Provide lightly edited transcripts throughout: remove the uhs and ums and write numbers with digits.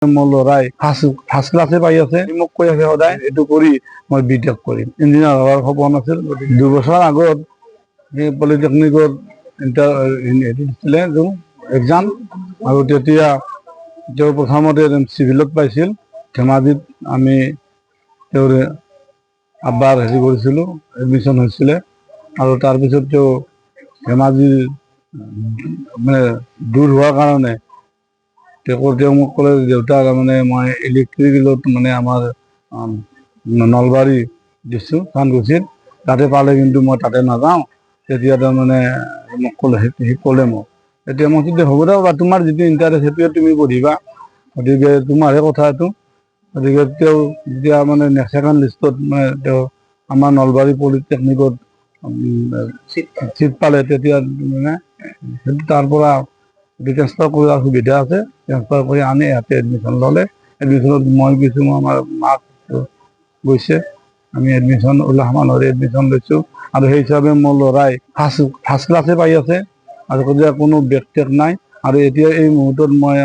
মোৰ ল'ৰাই ফাৰ্ষ্ট ক্লাছে পাই আছে। মোক কৈ আছে সদায় এইটো কৰি মই বিটেক কৰিম, ইঞ্জিনিয়াৰ হোৱাৰ সপোন আছিল। 2 বছৰ আগত সেই পলিটেকনিকত দিছিলে এক্সাম, আৰু তেতিয়া তেওঁ প্ৰথমতে চিভিলত পাইছিল। ধেমাজিত আমি তেওঁৰ আব্বাৰ কৰিছিলোঁ, এডমিশ্যন হৈছিলে। আৰু তাৰপিছত তেওঁ ধেমাজিৰ মানে দূৰ হোৱাৰ কাৰণে তেওঁ মোক ক'লে, দেউতা তাৰমানে মই ইলেক্ট্ৰিকেলত মানে আমাৰ নলবাৰী দিছোঁ চানগুছিত, তাতে পালে কিন্তু মই তাতে নাযাওঁ। তেতিয়া তাৰমানে মোক ক'লে মোক এতিয়া মই কিন্তু হ'ব দে বা তোমাৰ যিটো ইণ্টাৰেষ্ট সেইটোৱে তুমি পঢ়িবা, গতিকে তোমাৰহে কথা এইটো। গতিকে তেওঁ যেতিয়া মানে ছেকেণ্ড লিষ্টত মানে তেওঁ আমাৰ নলবাৰী পলিটেকনিকত চিট পালে, তেতিয়া মানে তাৰ পৰা ট্ৰেন্সফাৰ কৰাৰ সুবিধা আছে, ট্ৰেন্সফাৰ কৰি আনি ইয়াতে এডমিশ্যন ল'লে। এডমিশ্যনত মই গৈছোঁ, আমাৰ মাক গৈছে, আমি এডমিশ্যন উল্লাহ মানৰে এডমিশ্যন লৈছোঁ। আৰু সেই হিচাপে মোৰ ল'ৰাই ফাৰ্ষ্ট ক্লাছে পাই আছে, আৰু কোনো বেক টেক নাই। আৰু এতিয়া এই মুহূৰ্তত মই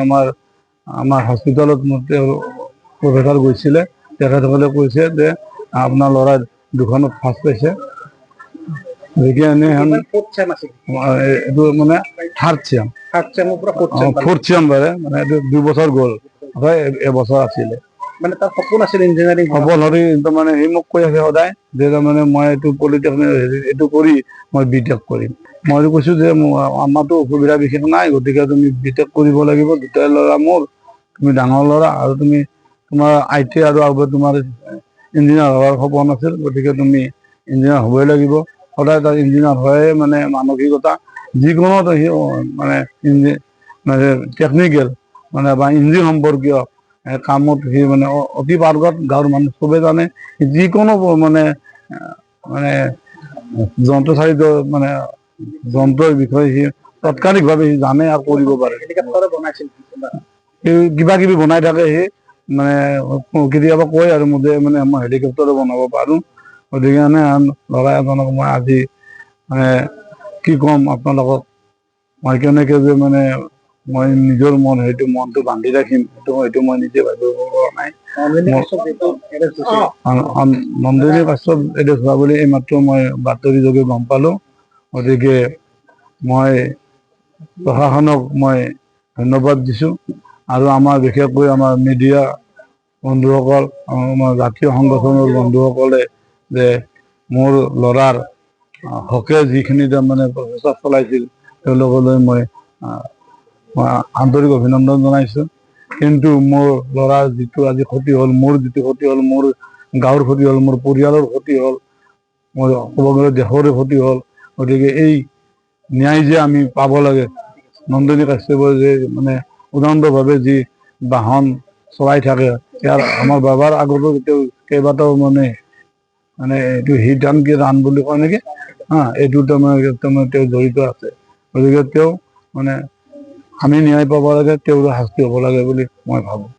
আমাৰ হস্পিটেলত তেওঁ প্ৰফেচাৰ গৈছিলে, তেখেতসকলে কৈছে যে আপোনাৰ ল'ৰাই 2খনত ফাৰ্ষ্ট পাইছে। এইটো মানে থাৰ্ড চেম, ফ'ৰ্থ চেম বাৰে মানে এইটো 2 বছৰ গ'ল, হয় এবছৰ আছিলে। মানে তাৰ সপোন আছিল ইঞ্জিনিয়াৰিং সপোন হৰি, তাৰমানে সি মোক কৈ আছে সদায় যে তাৰমানে মই এইটো পলিটেকনিক এইটো কৰি মই বিটেক কৰিম। মই কৈছোঁ যে আমাৰতো অসুবিধা বিশেষ নাই, গতিকে তুমি বিটেক কৰিব লাগিব। দুটাই ল'ৰা মোৰ, তুমি ডাঙৰ ল'ৰা, আৰু তোমাৰ ITI আৰু আগত তোমাৰ ইঞ্জিনিয়াৰ হোৱাৰ সপোন আছিল, গতিকে তুমি ইঞ্জিনিয়াৰ হ'বই লাগিব। সদায় তাৰ ইঞ্জিনিয়াৰ হোৱাই মানে মানসিকতা, যিকোনো মানে টেকনিকেল মানে বা ইঞ্জিন সম্পৰ্কীয় কামত সি মানে অতি পাৰ্গত। গাঁৱৰ মানুহ চবে জানে, যিকোনো মানে যন্ত্ৰচালিত মানে যন্ত্ৰৰ বিষয়ে সি তাৎক্ষণিকভাৱে সি জানে আৰু কৰিব পাৰে। কিবা কিবি বনাই থাকে সি, মানে কেতিয়াবা কয় আৰু মোক মানে মই হেলিকপ্টাৰো বনাব পাৰোঁ। গতিকে ল'ৰা এজনক মই আজি মানে কি ক'ম আপোনালোকক, মই কেনেকৈ যে মানে মই নিজৰ মনটো বান্ধি ৰাখিম, সেইটো মই নিজে ভাবিব পৰা নাই। নন্দিনী কাশ্যপ এড্ৰেছ হোৱা বুলি এইমাত্ৰ মই বাতৰি যোগে গম পালোঁ। গতিকে মই প্ৰশাসনক মই ধন্যবাদ দিছোঁ, আৰু আমাৰ বিশেষকৈ আমাৰ মিডিয়া বন্ধুসকল, আমাৰ জাতীয় সংগঠনৰ বন্ধুসকলে যে মোৰ ল'ৰাৰ হকে যিখিনি তাৰমানে প্ৰচেষ্টা চলাইছিল, তেওঁলোকলৈ মই আন্তৰিক অভিনন্দন জনাইছোঁ। কিন্তু মোৰ ল'ৰাৰ যিটো আজি ক্ষতি হ'ল, মোৰ যিটো ক্ষতি হ'ল, মোৰ গাঁৱৰ ক্ষতি হ'ল, মোৰ পৰিয়ালৰ ক্ষতি হ'ল, মোৰ ক'ব গ'লে দেশৰে ক্ষতি হ'ল। গতিকে এই ন্যায় যে আমি পাব লাগে, নন্দিনী কাশ্যপৰ যে মানে উদান্তভাৱে যি বাহন চলাই থাকে, ইয়াৰ আমাৰ বাবাৰ আগতো তেওঁ কেইবাটাও মানে এইটো হিট এণ্ড ৰাণ বুলি কয় নেকি, এইটো তাৰমানে তেওঁ জড়িত আছে। গতিকে তেওঁ মানে আমি ন্যায় পাব লাগে, তেওঁৰ শাস্তি হ'ব লাগে বুলি মই ভাবোঁ।